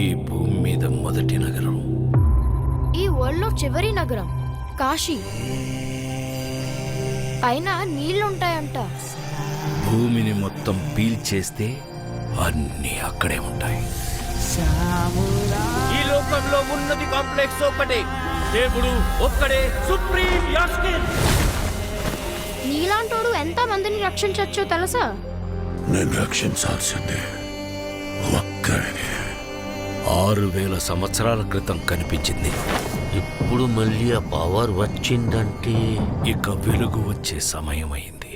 ఈ భూమి మీద మొదటి నగరం, ఈ వరల్డ్ లో చివరి నగరం కాశీ. పైన నీళ్లుంటాయంట. భూమిని మొత్తం పీల్చేస్తే అన్నీ అక్కడే ఉంటాయి. ఈ లోకంలో ఉన్నది కాంప్లెక్స్ ఒక్కటే, దేవుడు ఒక్కడే సుప్రీం యాస్కిన్. నీలాంటోడు ఎంత మందిని రక్షించొచ్చో తెలుసా? నేను రక్షించాల్సిందే ఒక్కడిని. 6000 సంవత్సరాల క్రితం కనిపించింది. ఇప్పుడు మళ్ళీ ఆ పవర్ వచ్చిందంటే ఇక వెలుగు వచ్చే సమయం అయింది.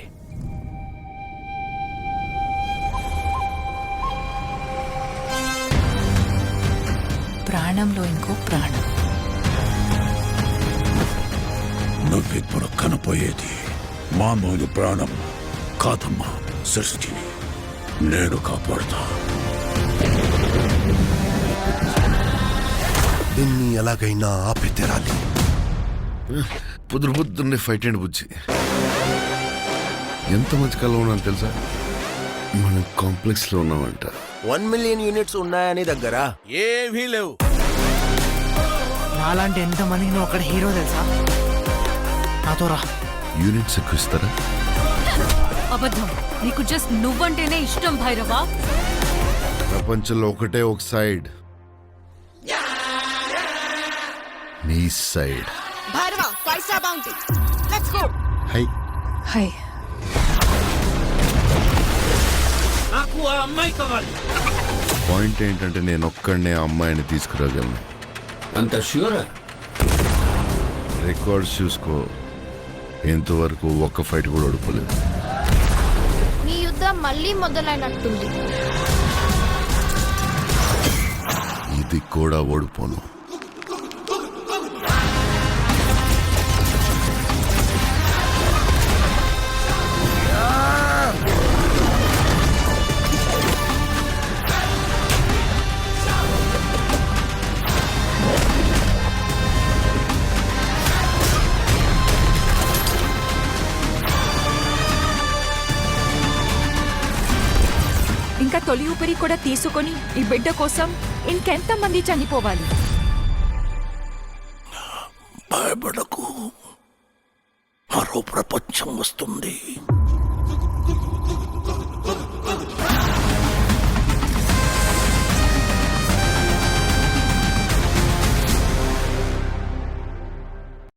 ప్రాణంలో ఇంకో ప్రాణం. నువ్విప్పుడు కనపోయేది మామూలు ప్రాణం కాదమ్మా, సృష్టిని నేను కాపాడుతా. దీన్ని ఎలాగైనా ఆపి తెరాలి. పొద్దున్నే ఫైట్ అండి బుజ్జి. ఎంత మంచి కళ ఉన్నాను తెలుసా? మనం కాంప్లెక్స్ లో ఉన్నామంట. 1 మిలియన్ యూనిట్స్ ఉన్నాయని దగ్గర ఏవీ లేవు. నాలాంటి ఎంతమందికి నువ్వు అక్కడ హీరో తెలుసా? నాతో రా. యూనిట్స్ ఎక్కువ ఇస్తారా? అబద్ధం. నీకు జస్ట్ నువ్వంటేనే ఇష్టం భైరవా. ప్రపంచంలో ఒకటే ఒక సైడ్, నీ side. Bhairava 5 star bounty. Let's go. Hi hi. నాకు ఆ అమ్మాయి కావాలి. పాయింట్ ఏంటంటే నేను ఒక్కడనే ఆ అమ్మాయిని తీసుకురాగలను. అంత ష్యూరా? రికార్డ్స్ చూసుకో, ఇంతవరకు ఒక్క ఫైట్ కూడా ఓడిపోలేదు. నీ యుద్ధం మళ్ళీ మొదలైనట్టుంది. ఇది కూడా ఓడిపోను. ఇంకా తొలి ఊపిరి కూడా తీసుకొని ఈ బిడ్డ కోసం ఇంకెంతమంది చనిపోవాలి? భయపడకు, మరో ప్రపంచం వస్తుంది.